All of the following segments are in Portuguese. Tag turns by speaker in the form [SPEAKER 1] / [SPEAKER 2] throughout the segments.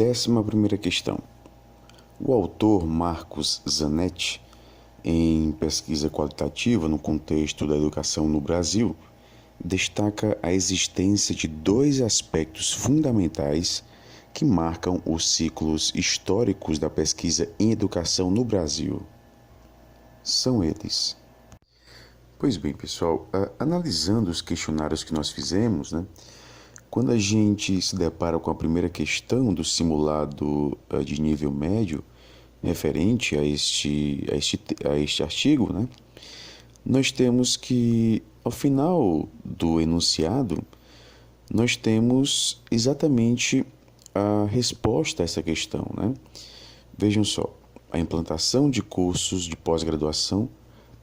[SPEAKER 1] 11ª questão. O autor Marcos Zanetti, em pesquisa qualitativa no contexto da educação no Brasil, destaca a existência de dois aspectos fundamentais que marcam os ciclos históricos da pesquisa em educação no Brasil. São eles. Pois bem, pessoal, analisando os questionários que nós fizemos, quando a gente se depara com a primeira questão do simulado de nível médio, referente a este artigo, nós temos que, ao final do enunciado, nós temos exatamente a resposta a essa questão. Vejam só, a implantação de cursos de pós-graduação,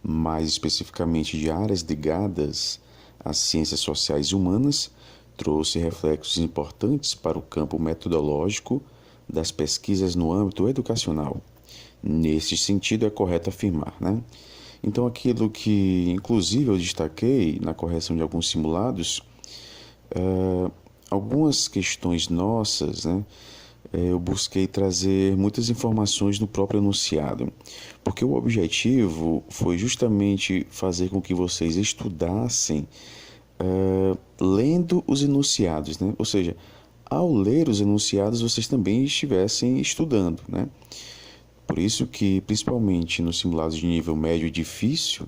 [SPEAKER 1] mais especificamente de áreas ligadas às ciências sociais e humanas, trouxe reflexos importantes para o campo metodológico das pesquisas no âmbito educacional. Nesse sentido, é correto afirmar, Então, aquilo que, inclusive, eu destaquei na correção de alguns simulados, algumas questões nossas, eu busquei trazer muitas informações no próprio enunciado, porque o objetivo foi justamente fazer com que vocês estudassem lendo os enunciados, Ou seja, ao ler os enunciados, vocês também estivessem estudando, Por isso que, principalmente nos simulados de nível médio e difícil,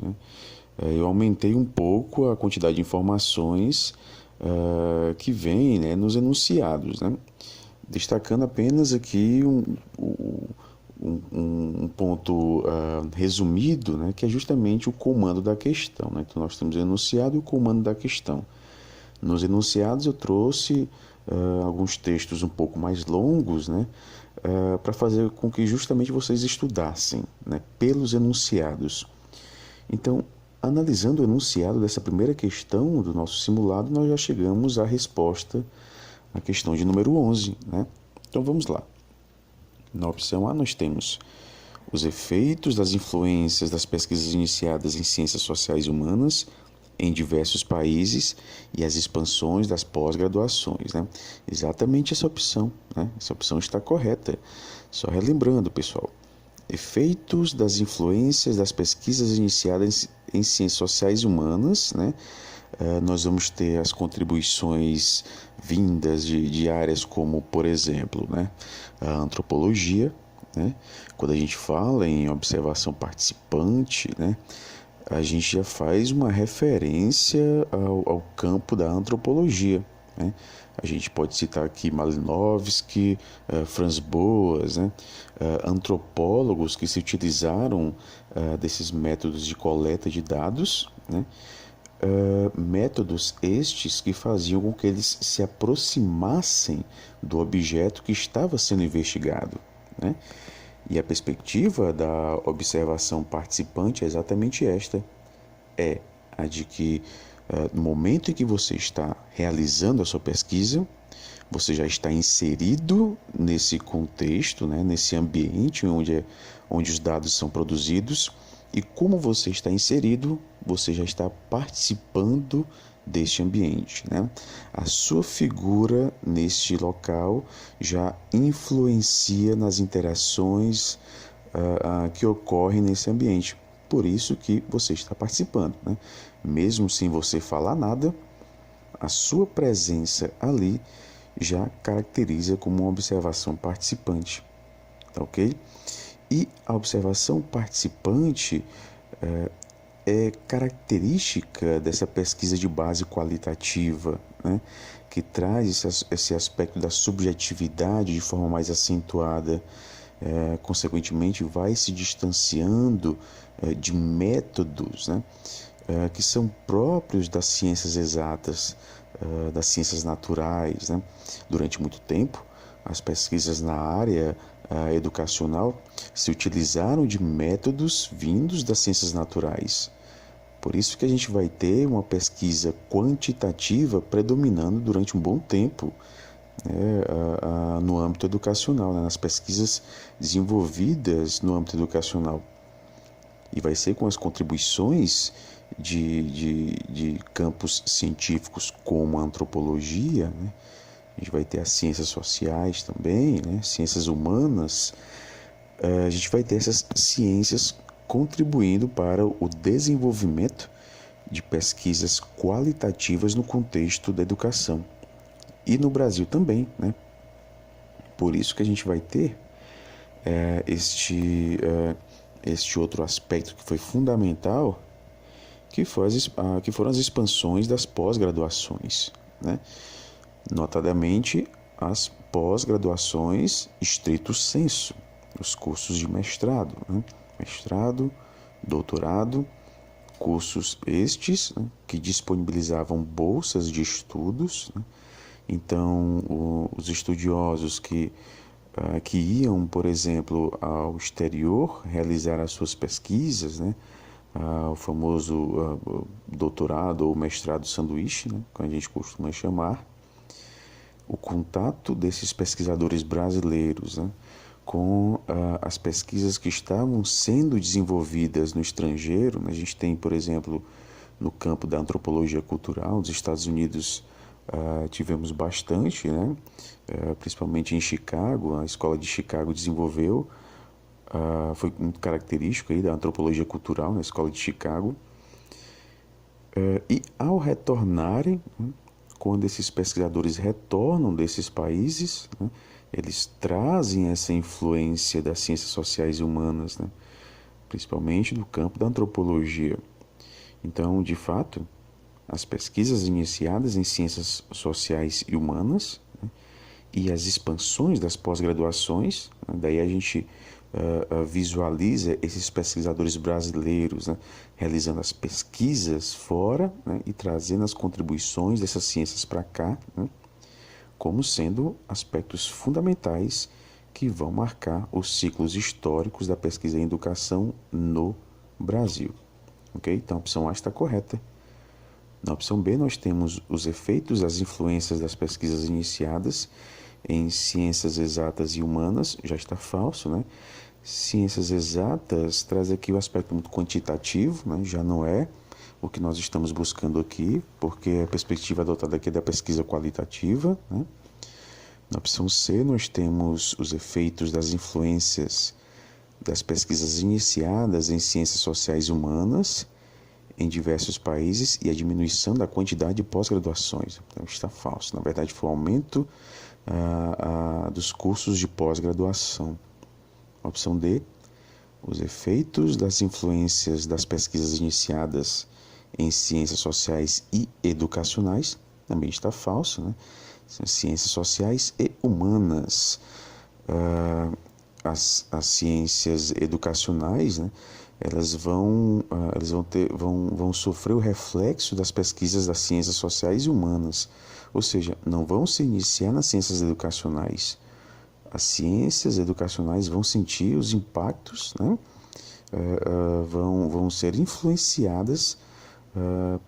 [SPEAKER 1] eu aumentei um pouco a quantidade de informações que vem nos enunciados, destacando apenas aqui um ponto resumido, que é justamente o comando da questão. Então, nós temos o enunciado e o comando da questão. Nos enunciados eu trouxe alguns textos um pouco mais longos, para fazer com que justamente vocês estudassem pelos enunciados. Então, analisando o enunciado dessa primeira questão do nosso simulado, nós já chegamos à resposta à questão de número 11. Então, vamos lá. Na opção A, nós temos os efeitos das influências das pesquisas iniciadas em ciências sociais e humanas em diversos países e as expansões das pós-graduações. Exatamente essa opção. Essa opção está correta. Só relembrando, pessoal, efeitos das influências das pesquisas iniciadas em ciências sociais e humanas, nós vamos ter as contribuições vindas de áreas como, por exemplo, a antropologia. Quando a gente fala em observação participante, a gente já faz uma referência ao campo da antropologia. A gente pode citar aqui Malinowski, Franz Boas, antropólogos que se utilizaram desses métodos de coleta de dados, métodos estes que faziam com que eles se aproximassem do objeto que estava sendo investigado. E a perspectiva da observação participante é exatamente esta, é a de que no momento em que você está realizando a sua pesquisa, você já está inserido nesse contexto, nesse ambiente onde os dados são produzidos, e como você está inserido, você já está participando deste ambiente. A sua figura neste local já influencia nas interações que ocorrem nesse ambiente. Por isso que você está participando. Mesmo sem você falar nada, a sua presença ali já caracteriza como uma observação participante. Tá ok? E a observação participante é característica dessa pesquisa de base qualitativa, que traz esse aspecto da subjetividade de forma mais acentuada, consequentemente vai se distanciando de métodos que são próprios das ciências exatas, das ciências naturais. Durante muito tempo, as pesquisas na área educacional se utilizaram de métodos vindos das ciências naturais. Por isso que a gente vai ter uma pesquisa quantitativa predominando durante um bom tempo no âmbito educacional, nas pesquisas desenvolvidas no âmbito educacional. E vai ser com as contribuições de campos científicos como a antropologia, a gente vai ter as ciências sociais também, né? Ciências humanas. A gente vai ter essas ciências contribuindo para o desenvolvimento de pesquisas qualitativas no contexto da educação. E no Brasil também, né? Por isso que a gente vai ter este outro aspecto que foi fundamental, que foram as expansões das pós-graduações, né? Notadamente, as pós-graduações estrito sensu, os cursos de mestrado, né? Mestrado, doutorado, cursos estes, né, que disponibilizavam bolsas de estudos, né? Então, os estudiosos que iam, por exemplo, ao exterior realizar as suas pesquisas, né? O famoso doutorado ou mestrado sanduíche, né? Que a gente costuma chamar, o contato desses pesquisadores brasileiros, né, com as pesquisas que estavam sendo desenvolvidas no estrangeiro. A gente tem, por exemplo, no campo da antropologia cultural, nos Estados Unidos tivemos bastante, né, principalmente em Chicago. A escola de Chicago desenvolveu, foi muito característico aí da antropologia cultural na escola de Chicago. E ao retornarem, né, quando esses pesquisadores retornam desses países, né, eles trazem essa influência das ciências sociais e humanas, né, principalmente do campo da antropologia. Então, de fato, as pesquisas iniciadas em ciências sociais e humanas, né, e as expansões das pós-graduações, né, daí a gente visualiza esses pesquisadores brasileiros, né, realizando as pesquisas fora, né, e trazendo as contribuições dessas ciências para cá, né, como sendo aspectos fundamentais que vão marcar os ciclos históricos da pesquisa em educação no Brasil. Ok? Então a opção A está correta. Na opção B, nós temos os efeitos, as influências das pesquisas iniciadas em ciências exatas e humanas, já está falso, né? Ciências exatas traz aqui o aspecto muito quantitativo, né? Já não é o que nós estamos buscando aqui, porque a perspectiva adotada aqui é da pesquisa qualitativa, né? Na opção C, nós temos os efeitos das influências das pesquisas iniciadas em ciências sociais e humanas em diversos países e a diminuição da quantidade de pós-graduações. Então, está falso. Na verdade, foi o aumento dos cursos de pós-graduação. Opção D, os efeitos das influências das pesquisas iniciadas em ciências sociais e educacionais. Também está falso, né? Ciências sociais e humanas. As ciências educacionais, né, elas vão sofrer o reflexo das pesquisas das ciências sociais e humanas, ou seja, não vão se iniciar nas ciências educacionais. As ciências educacionais vão sentir os impactos, né, vão ser influenciadas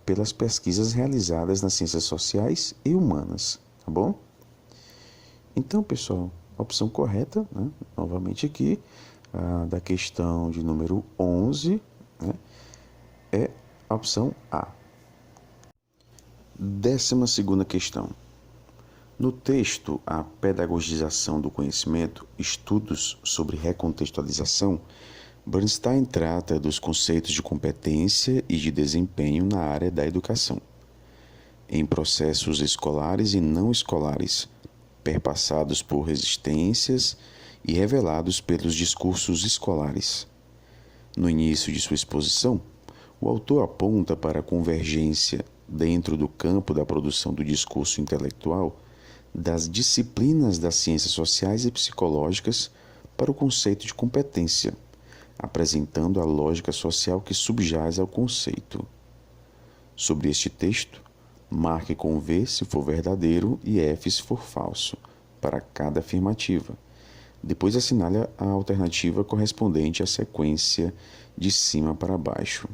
[SPEAKER 1] pelas pesquisas realizadas nas ciências sociais e humanas, tá bom? Então, pessoal, a opção correta, né, novamente aqui, da questão de número 11, né, é a opção A. 12ª questão. No texto A Pedagogização do Conhecimento, Estudos sobre Recontextualização, Bernstein trata dos conceitos de competência e de desempenho na área da educação, em processos escolares e não escolares, perpassados por resistências e revelados pelos discursos escolares. No início de sua exposição, o autor aponta para a convergência, dentro do campo da produção do discurso intelectual, das disciplinas das ciências sociais e psicológicas para o conceito de competência, apresentando a lógica social que subjaz ao conceito. Sobre este texto, marque com V se for verdadeiro e F se for falso, para cada afirmativa. Depois assinale a alternativa correspondente à sequência de cima para baixo.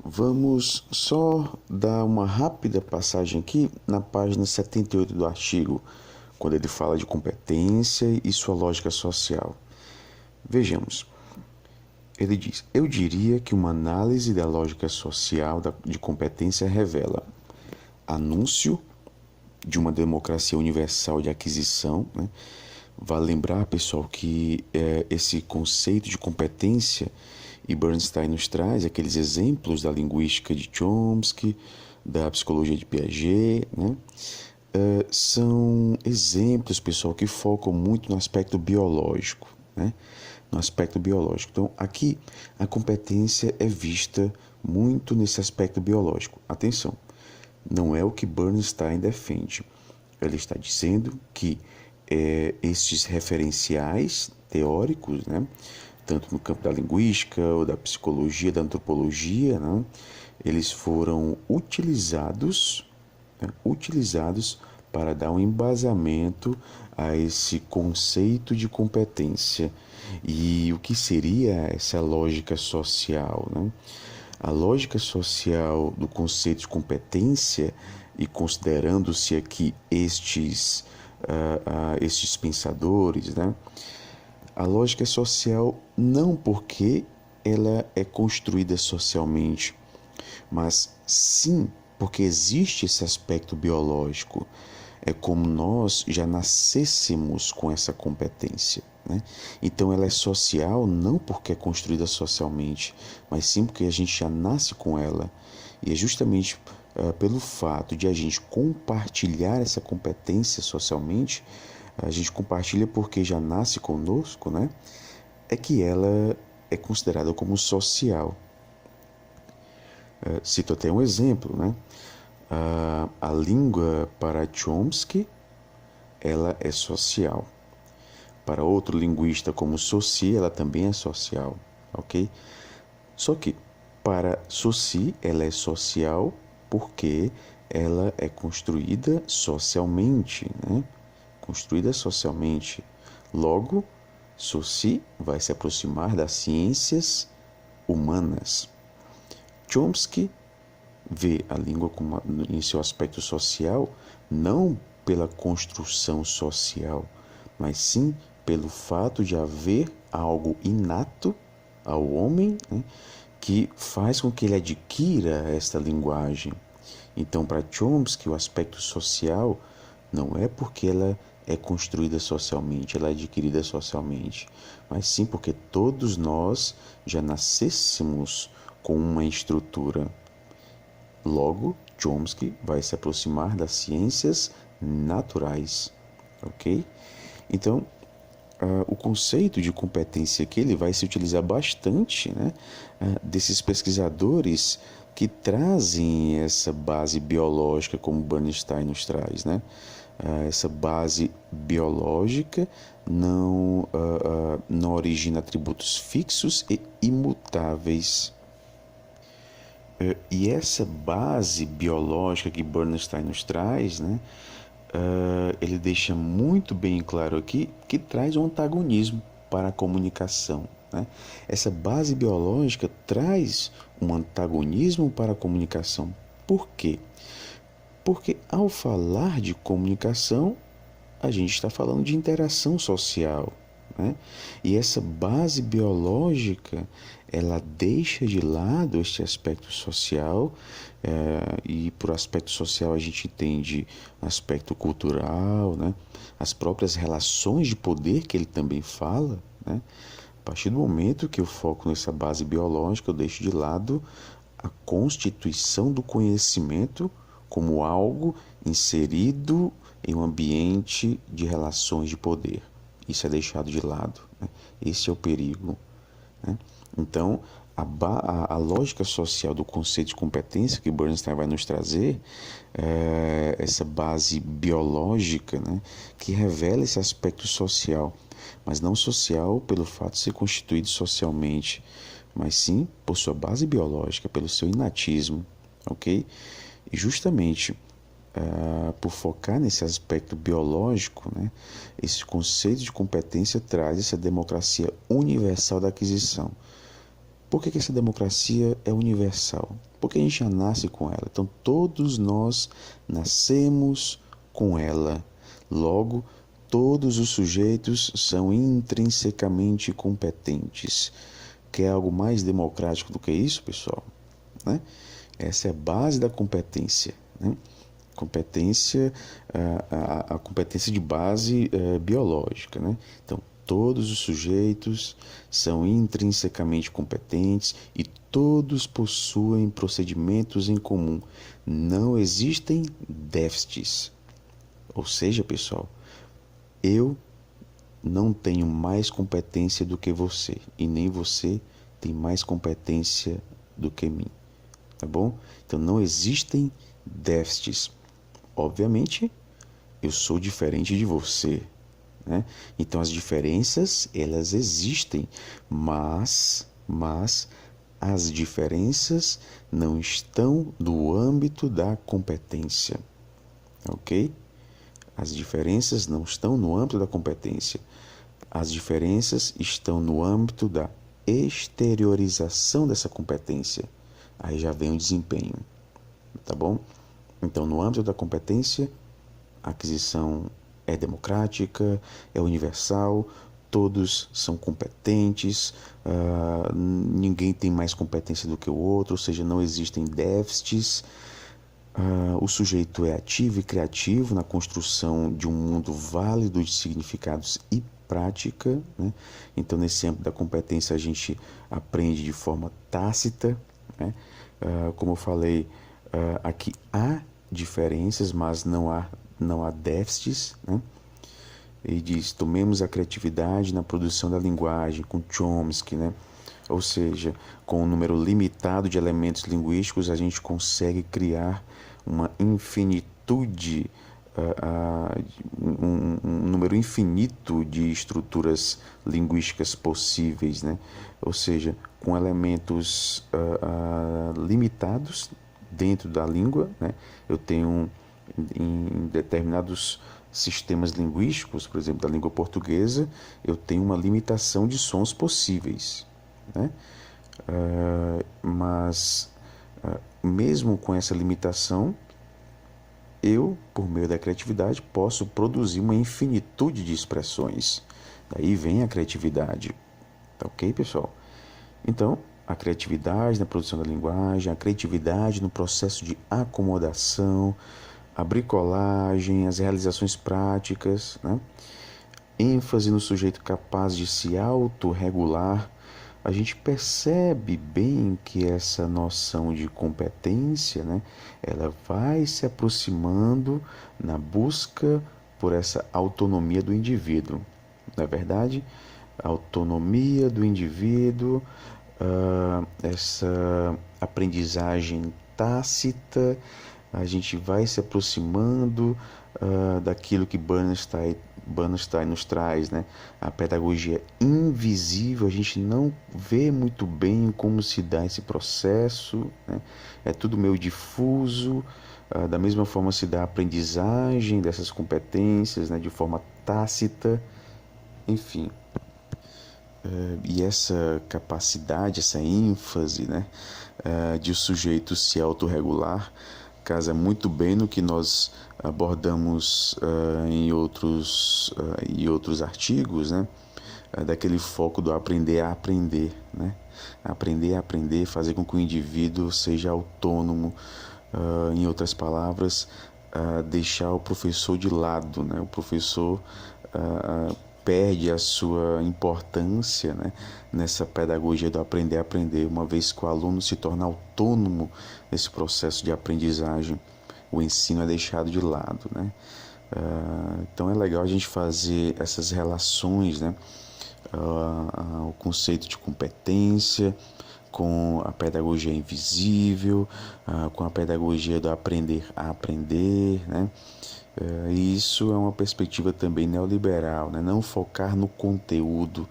[SPEAKER 1] Vamos só dar uma rápida passagem aqui na página 78 do artigo, quando ele fala de competência e sua lógica social. Vejamos. Ele diz: eu diria que uma análise da lógica social de competência revela anúncio, de uma democracia universal de aquisição, né? Vale lembrar, pessoal, que esse conceito de competência, e Bernstein nos traz aqueles exemplos da linguística de Chomsky, da psicologia de Piaget, né? São exemplos, pessoal, que focam muito no aspecto biológico, né? No aspecto biológico. Então, aqui a competência é vista muito nesse aspecto biológico. Atenção, não é o que Bernstein defende. Ele está dizendo que estes referenciais teóricos, né, tanto no campo da linguística, ou da psicologia, da antropologia, né, eles foram utilizados, né, utilizados para dar um embasamento a esse conceito de competência. E o que seria essa lógica social, né? A lógica social do conceito de competência, e considerando-se aqui estes pensadores, né? A lógica social não porque ela é construída socialmente, mas sim porque existe esse aspecto biológico. É como nós já nascêssemos com essa competência, né? Então ela é social não porque é construída socialmente, mas sim porque a gente já nasce com ela. E é justamente pelo fato de a gente compartilhar essa competência socialmente, a gente compartilha porque já nasce conosco, né? É que ela é considerada como social. Cito até um exemplo, né? A língua para Chomsky, ela é social. Para outro linguista como Saussure, ela também é social, ok? Só que para Saussure, ela é social porque ela é construída socialmente, né? Construída socialmente. Logo, Saussure vai se aproximar das ciências humanas. Chomsky vê a língua como, em seu aspecto social, não pela construção social, mas sim pelo fato de haver algo inato ao homem, né, que faz com que ele adquira esta linguagem. Então, para Chomsky, o aspecto social não é porque ela é construída socialmente, ela é adquirida socialmente, mas sim porque todos nós já nascêssemos com uma estrutura. Logo, Chomsky vai se aproximar das ciências naturais, ok? Então, o conceito de competência aqui ele vai se utilizar bastante, né, desses pesquisadores que trazem essa base biológica, como Bernstein nos traz, né? Essa base biológica não origina atributos fixos e imutáveis. E essa base biológica que Bernstein nos traz, né, ele deixa muito bem claro aqui que traz um antagonismo para a comunicação, né? Essa base biológica traz um antagonismo para a comunicação. Por quê? Porque ao falar de comunicação, a gente está falando de interação social, né? E essa base biológica, ela deixa de lado este aspecto social, e por aspecto social a gente entende aspecto cultural, né? As próprias relações de poder que ele também fala, né? A partir do momento que eu foco nessa base biológica, eu deixo de lado a constituição do conhecimento como algo inserido em um ambiente de relações de poder. Isso é deixado de lado, né? Esse é o perigo, né? Então, a lógica social do conceito de competência que Bernstein vai nos trazer é essa base biológica, né, que revela esse aspecto social, mas não social pelo fato de ser constituído socialmente, mas sim por sua base biológica, pelo seu inatismo, ok? E justamente por focar nesse aspecto biológico, né, esse conceito de competência traz essa democracia universal da aquisição. Por que essa democracia é universal? Porque a gente já nasce com ela. Então, todos nós nascemos com ela. Logo, todos os sujeitos são intrinsecamente competentes. Quer algo mais democrático do que isso, pessoal? Né? Essa é a base da competência, né? a competência de base biológica, né? Então, todos os sujeitos são intrinsecamente competentes e todos possuem procedimentos em comum. Não existem déficits. Ou seja, pessoal, eu não tenho mais competência do que você e nem você tem mais competência do que mim, tá bom? Então não existem déficits. Obviamente, eu sou diferente de você, né? Então as diferenças, elas existem, mas as diferenças não estão no âmbito da competência, ok? As diferenças não estão no âmbito da competência. As diferenças estão no âmbito da exteriorização dessa competência. Aí já vem o desempenho, tá bom? Então, no âmbito da competência, a aquisição é democrática, é universal, todos são competentes, ninguém tem mais competência do que o outro, ou seja, não existem déficits. O sujeito é ativo e criativo na construção de um mundo válido de significados e prática, né? Então, nesse âmbito da competência, a gente aprende de forma tácita, né? Como eu falei, aqui há diferenças, mas não há déficits, né? Ele diz: tomemos a criatividade na produção da linguagem, com Chomsky, né? Ou seja, com um número limitado de elementos linguísticos, a gente consegue criar uma infinitude, um número infinito de estruturas linguísticas possíveis, né? Ou seja, com elementos limitados dentro da língua, né? Eu tenho em determinados sistemas linguísticos, por exemplo, da língua portuguesa, eu tenho uma limitação de sons possíveis, né? Mas mesmo com essa limitação, eu, por meio da criatividade, posso produzir uma infinitude de expressões. Daí vem a criatividade. Tá ok, pessoal? Então, a criatividade na produção da linguagem, a criatividade no processo de acomodação, a bricolagem, as realizações práticas, né? ênfase no sujeito capaz de se autorregular. A gente percebe bem que essa noção de competência, né, ela vai se aproximando na busca por essa autonomia do indivíduo. Não é verdade? A autonomia do indivíduo, essa aprendizagem tácita, a gente vai se aproximando daquilo que Bernstein nos traz, né? A pedagogia invisível, a gente não vê muito bem como se dá esse processo, né? É tudo meio difuso, da mesma forma se dá a aprendizagem dessas competências, né? De forma tácita, enfim. E essa capacidade, essa ênfase, né? De o sujeito se autorregular, casa muito bem no que nós abordamos em outros artigos, né? Daquele foco do aprender a aprender, né? Aprender a aprender, fazer com que o indivíduo seja autônomo, em outras palavras, deixar o professor de lado, né? O professor perde a sua importância, né, nessa pedagogia do aprender a aprender, uma vez que o aluno se torna autônomo nesse processo de aprendizagem, o ensino é deixado de lado, né? Então é legal a gente fazer essas relações, né, o conceito de competência com a pedagogia invisível, com a pedagogia do aprender a aprender, né? E isso é uma perspectiva também neoliberal, né? Não focar no conteúdo,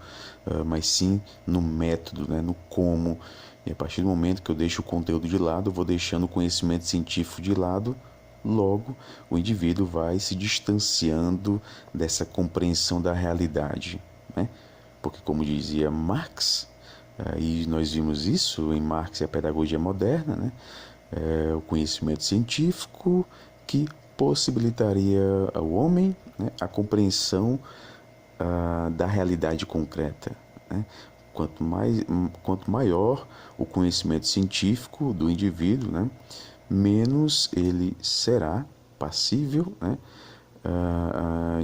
[SPEAKER 1] mas sim no método, né? No como. E a partir do momento que eu deixo o conteúdo de lado, eu vou deixando o conhecimento científico de lado, logo o indivíduo vai se distanciando dessa compreensão da realidade, né? Porque, como dizia Marx, e nós vimos isso em Marx e a pedagogia moderna, né? O conhecimento científico que possibilitaria ao homem, né, a compreensão da realidade concreta, né? Quanto maior o conhecimento científico do indivíduo, né, menos ele será passível, né,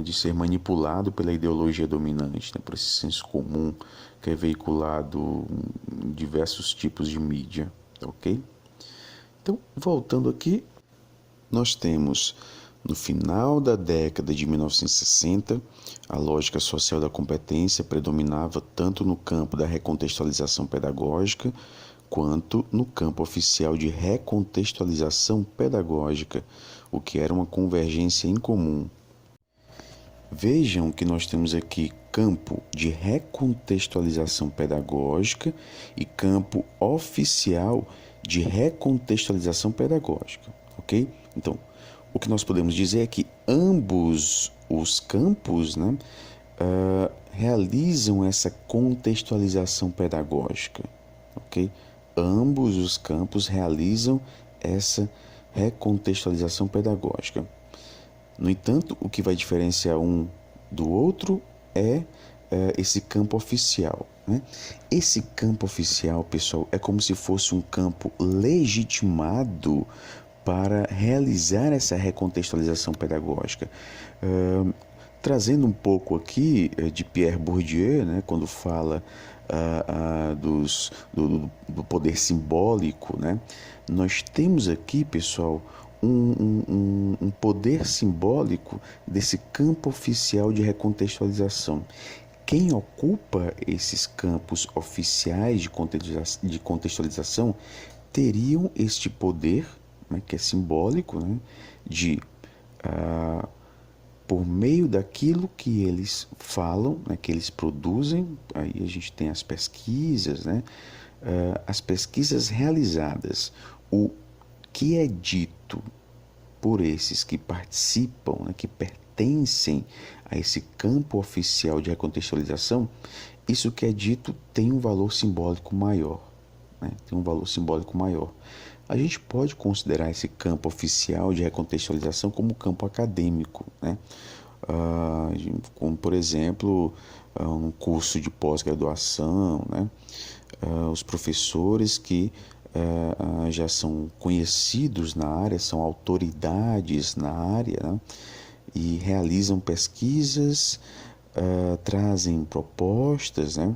[SPEAKER 1] de ser manipulado pela ideologia dominante, né, por esse senso comum que é veiculado em diversos tipos de mídia, ok? Então, voltando aqui, nós temos no final da década de 1960, a lógica social da competência predominava tanto no campo da recontextualização pedagógica quanto no campo oficial de recontextualização pedagógica, o que era uma convergência incomum. Vejam que nós temos aqui campo de recontextualização pedagógica e campo oficial de recontextualização pedagógica, ok? Então, o que nós podemos dizer é que ambos os campos, né, realizam essa contextualização pedagógica, ok? Ambos os campos realizam essa recontextualização pedagógica. No entanto, o que vai diferenciar um do outro é esse campo oficial, né? Esse campo oficial, pessoal, é como se fosse um campo legitimado para realizar essa recontextualização pedagógica. Trazendo um pouco aqui de Pierre Bourdieu, né, quando fala do poder simbólico, né, nós temos aqui, pessoal, um poder simbólico desse campo oficial de recontextualização. Quem ocupa esses campos oficiais de contextualização teriam este poder, né, que é simbólico, né, de, por meio daquilo que eles falam, né, que eles produzem, aí a gente tem as pesquisas, né, as pesquisas realizadas, o que é dito por esses que participam, né, que pertencem a esse campo oficial de recontextualização, isso que é dito tem um valor simbólico maior, né, tem um valor simbólico maior. A gente pode considerar esse campo oficial de recontextualização como campo acadêmico, né? Como, por exemplo, um curso de pós-graduação, né? Os professores que já são conhecidos na área, são autoridades na área, né? E realizam pesquisas, trazem propostas, né?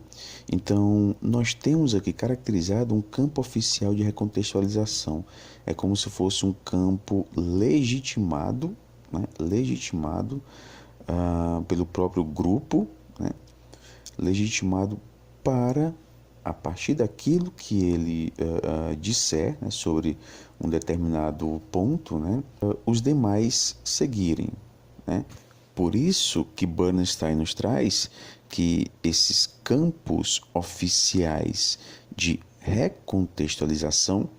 [SPEAKER 1] Então, nós temos aqui caracterizado um campo oficial de recontextualização. É como se fosse um campo legitimado, né? Legitimado pelo próprio grupo, né? Legitimado para, a partir daquilo que ele disser, né, sobre um determinado ponto, né, os demais seguirem, né? Por isso que Bernstein nos traz que esses campos oficiais de recontextualização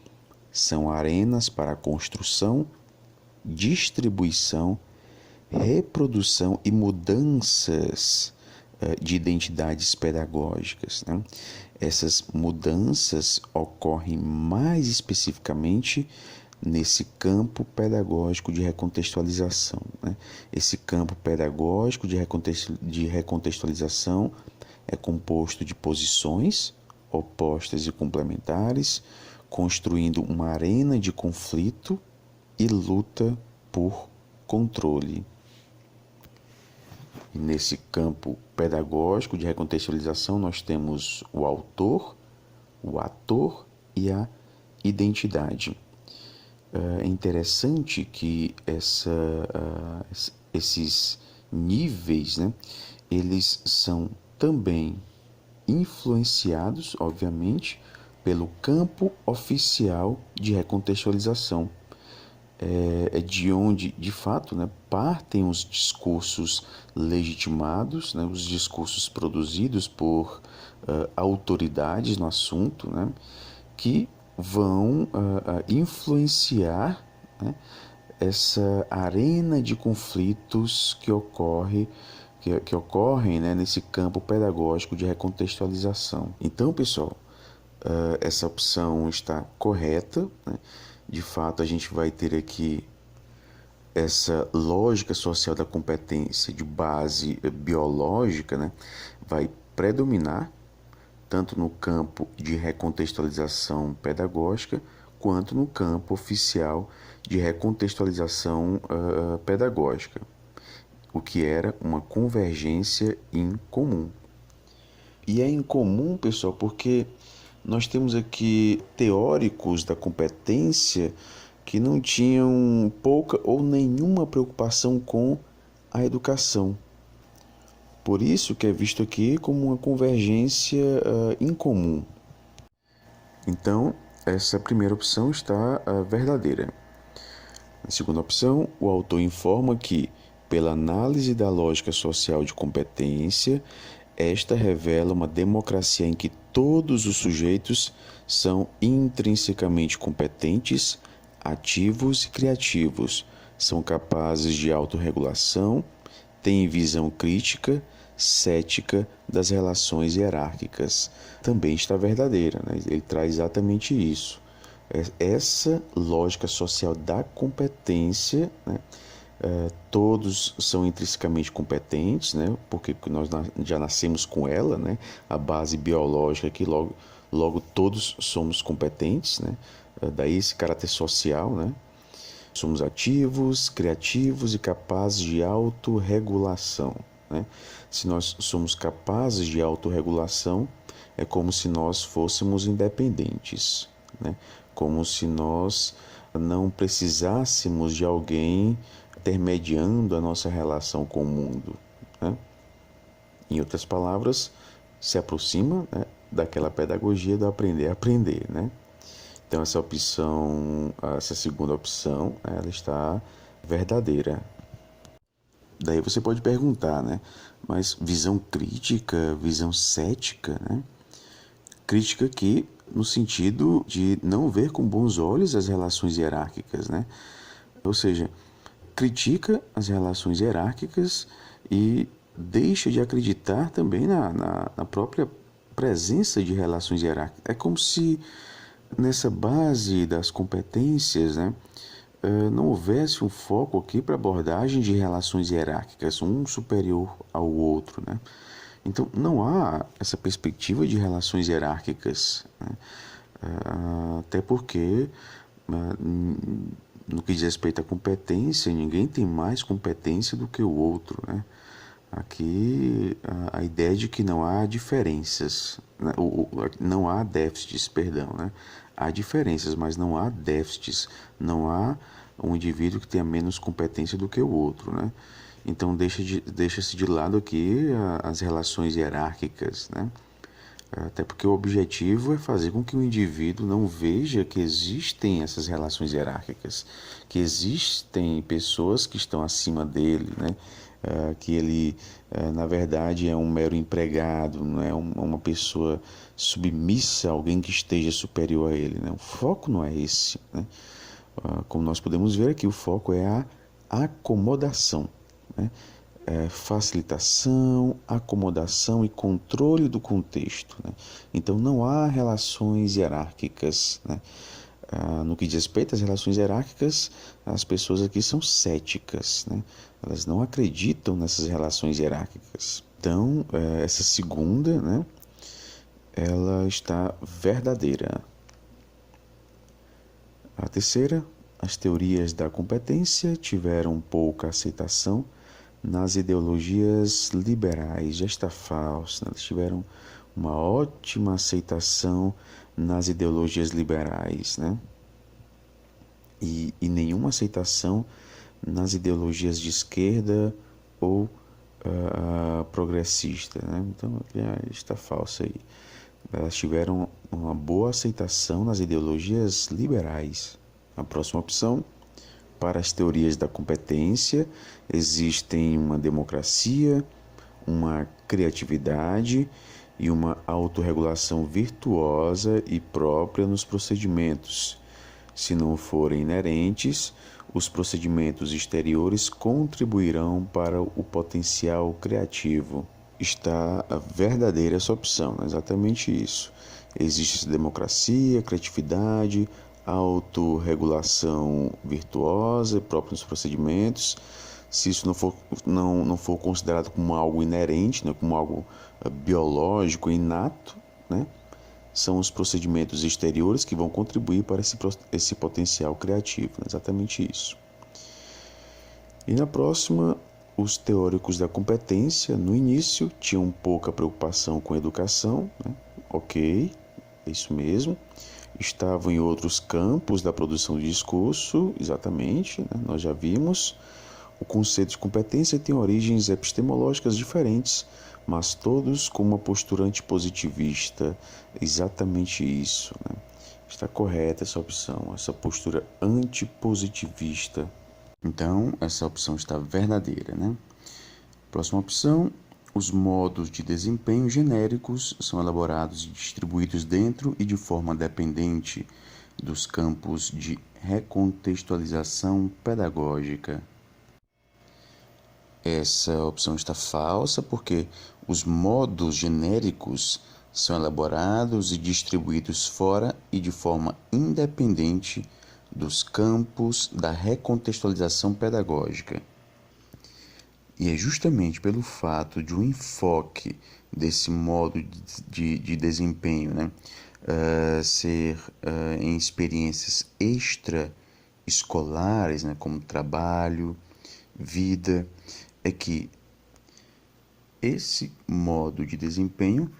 [SPEAKER 1] são arenas para a construção, distribuição, reprodução e mudanças de identidades pedagógicas, né? Essas mudanças ocorrem mais especificamente nesse campo pedagógico de recontextualização, né? Esse campo pedagógico de recontextualização é composto de posições opostas e complementares, construindo uma arena de conflito e luta por controle. E nesse campo pedagógico de recontextualização nós temos o autor, o ator e a identidade. É interessante que esses níveis, né, eles são também influenciados, obviamente, pelo campo oficial de recontextualização. É de onde, de fato, né, partem os discursos legitimados, né, os discursos produzidos por autoridades no assunto, né, que vão influenciar, né, essa arena de conflitos que ocorrem, né, nesse campo pedagógico de recontextualização. Então, pessoal, essa opção está correta, né? De fato, a gente vai ter aqui essa lógica social da competência de base biológica, né? Vai predominar tanto no campo de recontextualização pedagógica quanto no campo oficial de recontextualização pedagógica, o que era uma convergência incomum. E é incomum, pessoal, porque nós temos aqui teóricos da competência que não tinham pouca ou nenhuma preocupação com a educação. Por isso que é visto aqui como uma convergência incomum. Então, essa primeira opção está verdadeira. Na segunda opção, o autor informa que, pela análise da lógica social de competência, esta revela uma democracia em que todos os sujeitos são intrinsecamente competentes, ativos e criativos, são capazes de autorregulação, têm visão crítica, cética das relações hierárquicas. Também está verdadeira, né? Ele traz exatamente isso. Essa lógica social da competência, né? Todos são intrinsecamente competentes, né? Porque nós já nascemos com ela, né? A base biológica que logo todos somos competentes, né? Daí esse caráter social, né? Somos ativos, criativos e capazes de autorregulação, né? Se nós somos capazes de autorregulação, é como se nós fôssemos independentes, né? Como se nós não precisássemos de alguém intermediando a nossa relação com o mundo, né? Em outras palavras, se aproxima, né, daquela pedagogia do aprender a aprender, né? Então essa segunda opção, ela está verdadeira. Daí você pode perguntar, né? Mas visão crítica, visão cética, né? Crítica aqui no sentido de não ver com bons olhos as relações hierárquicas, né? Ou seja, critica as relações hierárquicas e deixa de acreditar também na própria presença de relações hierárquicas. É como se nessa base das competências, né, não houvesse um foco aqui para abordagem de relações hierárquicas, um superior ao outro, né? Então, não há essa perspectiva de relações hierárquicas, né? Até porque, no que diz respeito à competência, ninguém tem mais competência do que o outro, né? Aqui, a ideia de que não há diferenças, né? Não há déficits, perdão, né? Há diferenças, mas não há déficits, não há um indivíduo que tenha menos competência do que o outro, né? Então deixa-se de lado aqui as relações hierárquicas, né? Até porque o objetivo é fazer com que o indivíduo não veja que existem essas relações hierárquicas, que existem pessoas que estão acima dele, né? Que ele, na verdade, é um mero empregado, não é uma pessoa submissa a alguém que esteja superior a ele, né? O foco não é esse, né? Como nós podemos ver aqui, o foco é a acomodação, né? Facilitação, acomodação e controle do contexto, né? Então não há relações hierárquicas, né? No que diz respeito às relações hierárquicas, as pessoas aqui são céticas, né? Elas não acreditam nessas relações hierárquicas. Então, essa segunda, né, ela está verdadeira. A terceira, as teorias da competência tiveram pouca aceitação nas ideologias liberais. Já está falso, né? Eles tiveram uma ótima aceitação nas ideologias liberais, né? E nenhuma aceitação nas ideologias de esquerda ou progressista, né? Então está falso aí. Elas tiveram uma boa aceitação nas ideologias liberais. A próxima opção, para as teorias da competência, existem uma democracia, uma criatividade e uma autorregulação virtuosa e própria nos procedimentos. Se não forem inerentes, os procedimentos exteriores contribuirão para o potencial criativo. Está a verdadeira essa opção, é exatamente isso. Existe democracia, criatividade, autorregulação virtuosa própria nos procedimentos. Se isso não for considerado como algo inerente, né, como algo biológico, inato, né, são os procedimentos exteriores que vão contribuir para esse potencial criativo. Exatamente isso. E na próxima, os teóricos da competência, no início, tinham pouca preocupação com a educação, né? Ok, é isso mesmo. Estavam em outros campos da produção de discurso, exatamente, né? Nós já vimos. O conceito de competência tem origens epistemológicas diferentes, mas todos com uma postura antipositivista. Exatamente isso, né? Está correta essa opção, essa postura antipositivista. Então, essa opção está verdadeira, né? Próxima opção, os modos de desempenho genéricos são elaborados e distribuídos dentro e de forma dependente dos campos de recontextualização pedagógica. Essa opção está falsa porque os modos genéricos são elaborados e distribuídos fora e de forma independente dos campos da recontextualização pedagógica. E é justamente pelo fato de um enfoque desse modo de desempenho, né, ser em experiências extraescolares, né, como trabalho, vida, é que esse modo de desempenho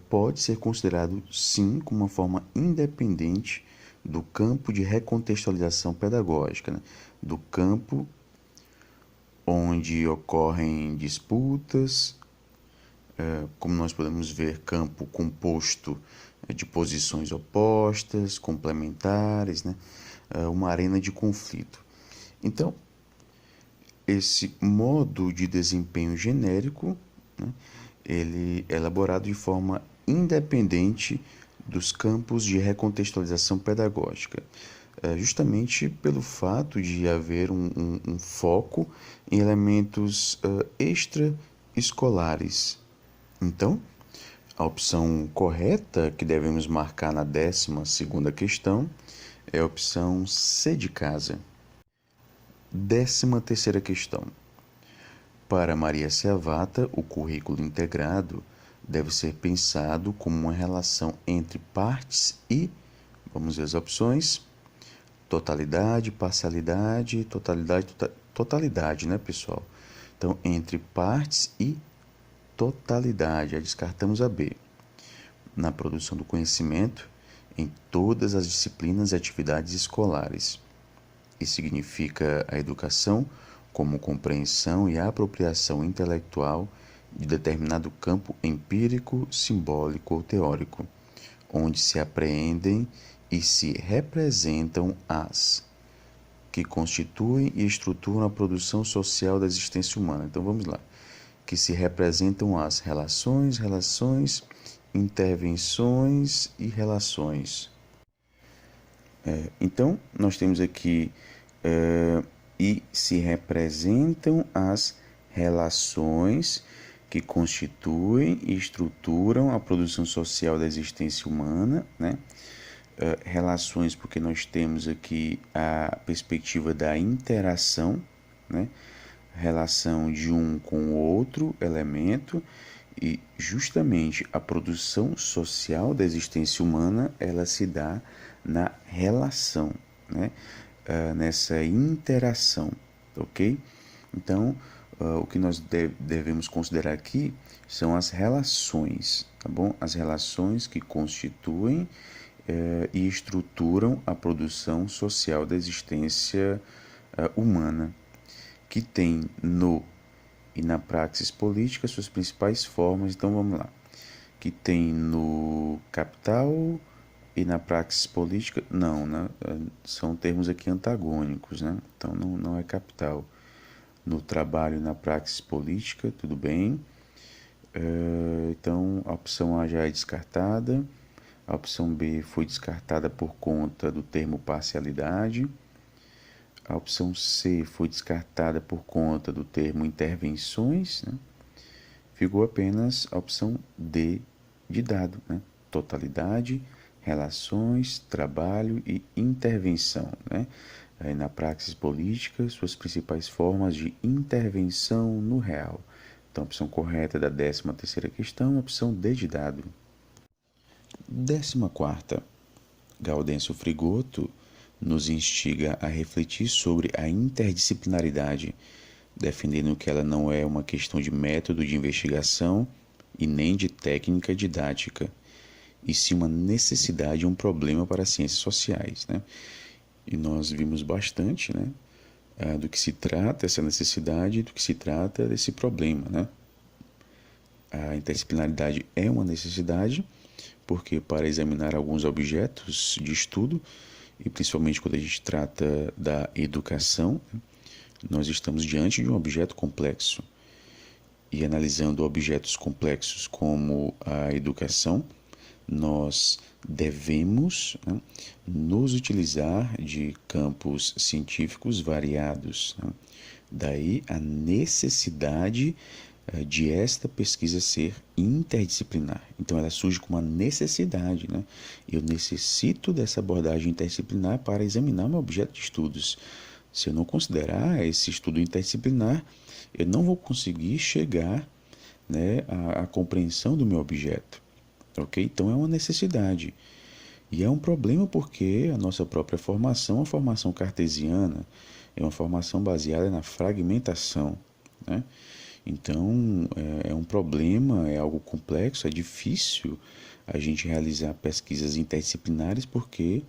[SPEAKER 1] pode ser considerado, sim, como uma forma independente do campo de recontextualização pedagógica, né? Do campo onde ocorrem disputas, como nós podemos ver, campo composto de posições opostas, complementares, né? Uma arena de conflito. Então, esse modo de desempenho genérico, né, ele é elaborado de forma independente dos campos de recontextualização pedagógica, justamente pelo fato de haver um foco em elementos extraescolares. Então, a opção correta que devemos marcar na 12ª questão é a opção C de casa. 13ª questão. Para Maria Sevata, o currículo integrado deve ser pensado como uma relação entre partes e, vamos ver as opções, totalidade, parcialidade, totalidade, né, pessoal? Então, entre partes e totalidade, descartamos a B. Na produção do conhecimento em todas as disciplinas e atividades escolares. Isso significa a educação como compreensão e apropriação intelectual de determinado campo empírico, simbólico ou teórico, onde se apreendem e se representam as que constituem e estruturam a produção social da existência humana. Então vamos lá. Que se representam as relações, intervenções e relações. Então, nós temos aqui e se representam as relações que constituem e estruturam a produção social da existência humana, né? Relações porque nós temos aqui a perspectiva da interação, né? Relação de um com o outro elemento, e justamente a produção social da existência humana ela se dá na relação, né? Nessa interação, ok? Então, o que nós devemos considerar aqui são as relações, tá bom? As relações que constituem e estruturam a produção social da existência humana, que tem no e na praxis política suas principais formas. Então vamos lá, que tem no capital e na praxis política, não, né? São termos aqui antagônicos, né? Então não é capital. No trabalho e na praxis política, tudo bem. Então a opção A já é descartada, a opção B foi descartada por conta do termo parcialidade. A opção C foi descartada por conta do termo intervenções, né? Ficou apenas a opção D de dado, né? Totalidade, relações, trabalho e intervenção, né? Aí, na praxis política, suas principais formas de intervenção no real. Então, a opção correta da 13ª questão, a opção D de dado. 14ª, Gaudêncio Frigoto nos instiga a refletir sobre a interdisciplinaridade, defendendo que ela não é uma questão de método de investigação e nem de técnica didática, e sim uma necessidade e um problema para as ciências sociais, né? E nós vimos bastante, né, do que se trata essa necessidade e do que se trata desse problema, né? A interdisciplinaridade é uma necessidade, porque para examinar alguns objetos de estudo, e principalmente quando a gente trata da educação, nós estamos diante de um objeto complexo. E analisando objetos complexos como a educação, nós devemos, né, nos utilizar de campos científicos variados, né? Daí a necessidade de esta pesquisa ser interdisciplinar. Então ela surge com uma necessidade, né? Eu necessito dessa abordagem interdisciplinar para examinar meu objeto de estudos. Se eu não considerar esse estudo interdisciplinar, eu não vou conseguir chegar, né, à compreensão do meu objeto. Ok? Então é uma necessidade. E é um problema porque a nossa própria formação, a formação cartesiana, é uma formação baseada na fragmentação, né? Então é um problema, é algo complexo, é difícil a gente realizar pesquisas interdisciplinares porque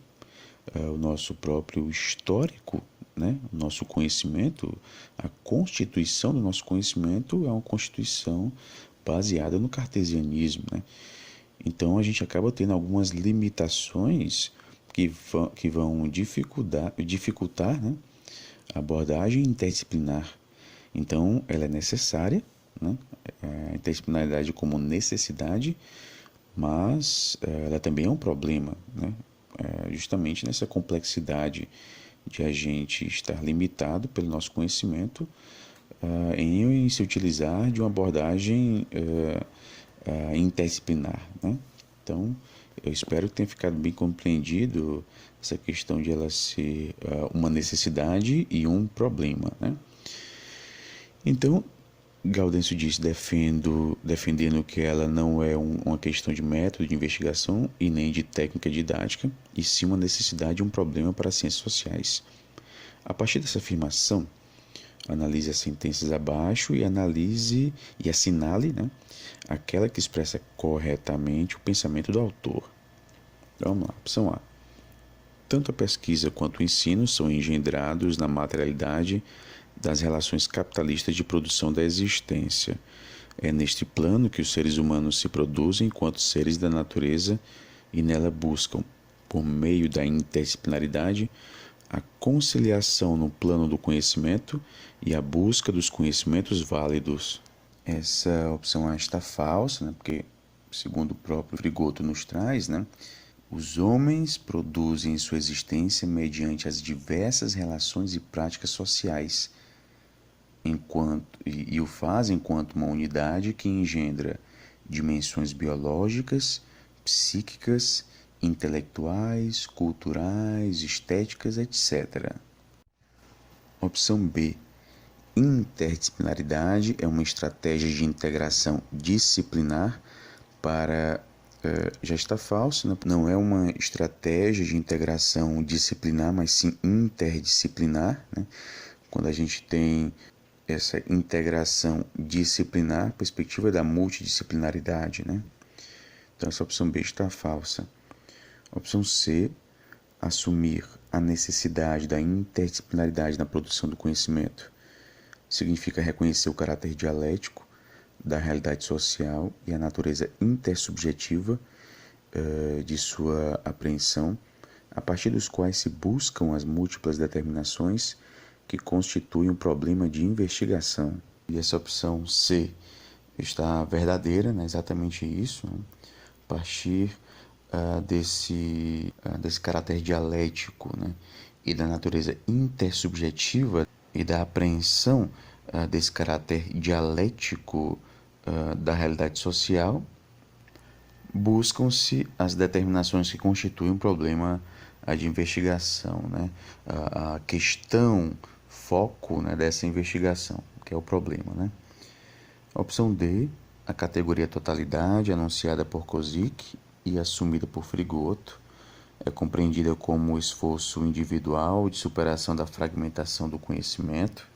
[SPEAKER 1] o nosso próprio histórico, né, o nosso conhecimento, a constituição do nosso conhecimento é uma constituição baseada no cartesianismo, né? Então a gente acaba tendo algumas limitações que vão dificultar, né, a abordagem interdisciplinar. Então ela é necessária, né, a interdisciplinaridade como necessidade, mas ela também é um problema, né, justamente nessa complexidade de a gente estar limitado pelo nosso conhecimento em se utilizar de uma abordagem interdisciplinar, né? Então, eu espero que tenha ficado bem compreendido essa questão de ela ser uma necessidade e um problema, né? Então, Gaudêncio diz, defendendo que ela não é uma questão de método de investigação e nem de técnica didática, e sim uma necessidade e um problema para as ciências sociais. A partir dessa afirmação, analise as sentenças abaixo e analise e assinale, né, aquela que expressa corretamente o pensamento do autor. Então, vamos lá, opção A. Tanto a pesquisa quanto o ensino são engendrados na materialidade das relações capitalistas de produção da existência. É neste plano que os seres humanos se produzem enquanto seres da natureza e nela buscam, por meio da interdisciplinaridade, a conciliação no plano do conhecimento e a busca dos conhecimentos válidos. Essa opção A está falsa, né? Porque, segundo o próprio Frigoto nos traz, né, os homens produzem sua existência mediante as diversas relações e práticas sociais, e o fazem enquanto uma unidade que engendra dimensões biológicas, psíquicas, intelectuais, culturais, estéticas, etc. Opção B. Interdisciplinaridade é uma estratégia de integração disciplinar para... já está falso, né? Não é uma estratégia de integração disciplinar, mas sim interdisciplinar, né? Quando a gente tem essa integração disciplinar, a perspectiva da multidisciplinaridade, né? Então essa opção B está falsa. Opção C, assumir a necessidade da interdisciplinaridade na produção do conhecimento. Significa reconhecer o caráter dialético da realidade social e a natureza intersubjetiva de sua apreensão, a partir dos quais se buscam as múltiplas determinações que constituem um problema de investigação. E essa opção C está verdadeira, né? Exatamente isso, né? A partir desse caráter dialético, né, e da natureza intersubjetiva e da apreensão desse caráter dialético da realidade social, buscam-se as determinações que constituem um problema de investigação, né? A questão, foco, né, dessa investigação, que é o problema, né? A opção D, a categoria totalidade, anunciada por Kozik e assumida por Frigoto, é compreendida como o esforço individual de superação da fragmentação do conhecimento,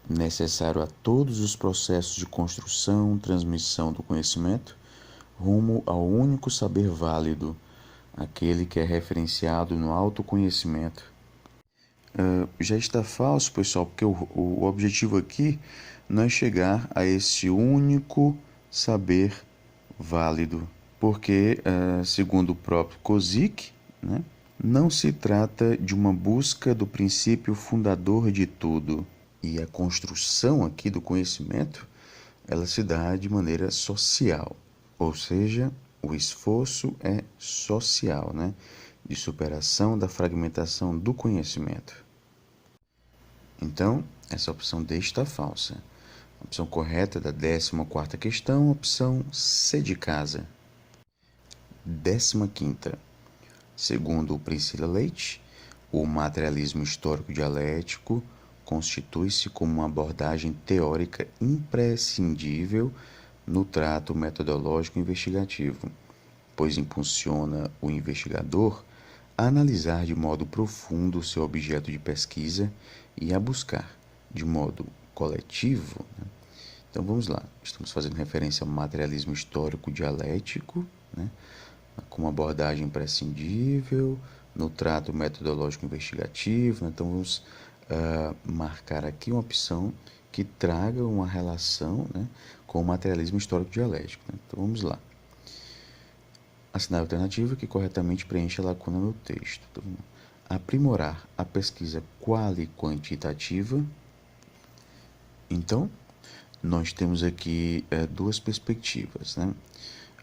[SPEAKER 1] necessário a todos os processos de construção, transmissão do conhecimento, rumo ao único saber válido, aquele que é referenciado no autoconhecimento. Já está falso, pessoal, porque o objetivo aqui não é chegar a esse único saber válido, porque, segundo o próprio Kozik, né, não se trata de uma busca do princípio fundador de tudo. E a construção aqui do conhecimento, ela se dá de maneira social, ou seja, o esforço é social, né, de superação da fragmentação do conhecimento. Então, essa opção D está falsa. A opção correta da 14ª questão, opção C de casa. 15ª. Segundo Priscila Leite, o materialismo histórico dialético constitui-se como uma abordagem teórica imprescindível no trato metodológico investigativo, pois impulsiona o investigador a analisar de modo profundo o seu objeto de pesquisa e a buscar, de modo coletivo, né? Então vamos lá, estamos fazendo referência ao materialismo histórico dialético, né? Com uma abordagem imprescindível no trato metodológico investigativo, né? Então vamos marcar aqui uma opção que traga uma relação, né, com o materialismo histórico dialético, né? Então vamos lá. Assinar a alternativa que corretamente preenche a lacuna no texto. Então, aprimorar a pesquisa quali-quantitativa. Então, nós temos aqui duas perspectivas, né?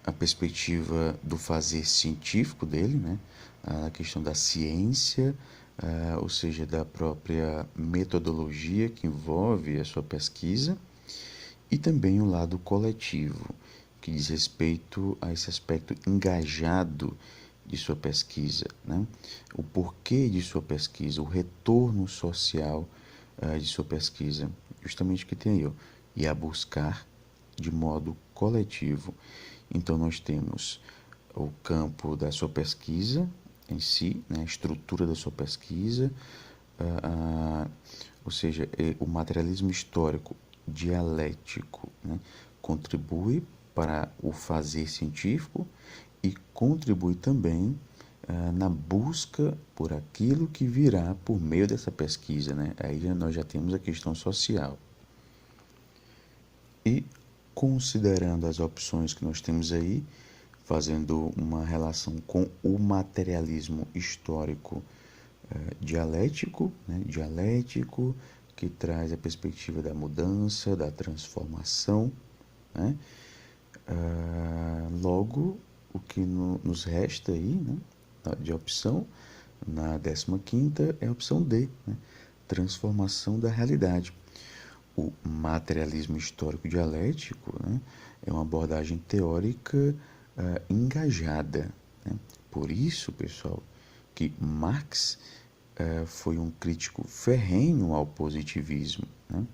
[SPEAKER 1] A perspectiva do fazer científico dele, né? A questão da ciência, ou seja, da própria metodologia que envolve a sua pesquisa, e também o lado coletivo, que diz respeito a esse aspecto engajado de sua pesquisa, né? O porquê de sua pesquisa, o retorno social de sua pesquisa, justamente o que tem aí, ó, e a buscar de modo coletivo. Então nós temos o campo da sua pesquisa em si, né, a estrutura da sua pesquisa, ou seja, o materialismo histórico dialético, né, contribui para o fazer científico e contribui também na busca por aquilo que virá por meio dessa pesquisa, né? Aí nós já temos a questão social. E considerando as opções que nós temos aí, fazendo uma relação com o materialismo histórico dialético, né? Dialético, que traz a perspectiva da mudança, da transformação, né? Logo, o que nos resta aí, né, de opção, na 15ª, é a opção D, né? Transformação da realidade. O materialismo histórico dialético, né, é uma abordagem teórica engajada, né? Por isso, pessoal, que Marx foi um crítico ferrenho ao positivismo, né?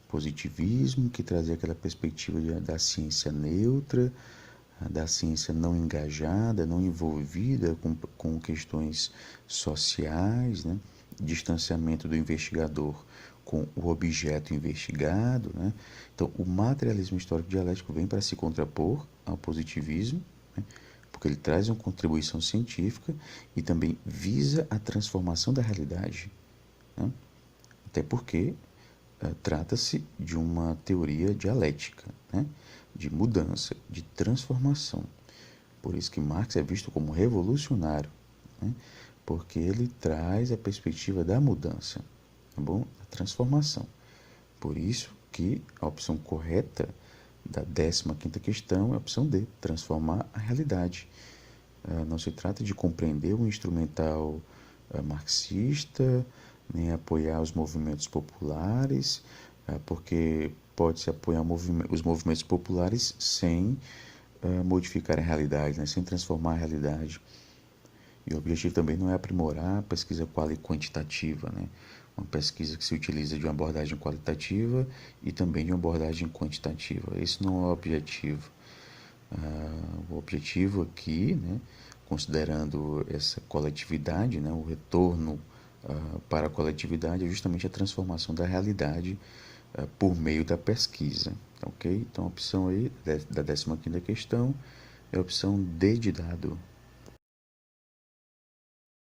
[SPEAKER 1] Positivismo que trazia aquela perspectiva da ciência neutra, da ciência não engajada, não envolvida com questões sociais, né? Distanciamento do investigador com o objeto investigado, né? Então, o materialismo histórico dialético vem para se contrapor ao positivismo, né? Porque ele traz uma contribuição científica e também visa a transformação da realidade, né? Até porque trata-se de uma teoria dialética, né? De mudança, de transformação. Por isso que Marx é visto como revolucionário, né? Porque ele traz a perspectiva da mudança, tá bom? A transformação. Por isso que a opção correta da 15ª questão é a opção D, transformar a realidade. Não se trata de compreender o instrumental marxista, nem apoiar os movimentos populares, porque pode-se apoiar os movimentos populares sem modificar a realidade, né? Sem transformar a realidade. E o objetivo também não é aprimorar a pesquisa quantitativa, né? Uma pesquisa que se utiliza de uma abordagem qualitativa e também de uma abordagem quantitativa. Esse não é o objetivo. O objetivo aqui, né, considerando essa coletividade, né, o retorno para a coletividade é justamente a transformação da realidade por meio da pesquisa, ok? Então a opção aí da 15ª questão é a opção D de dado.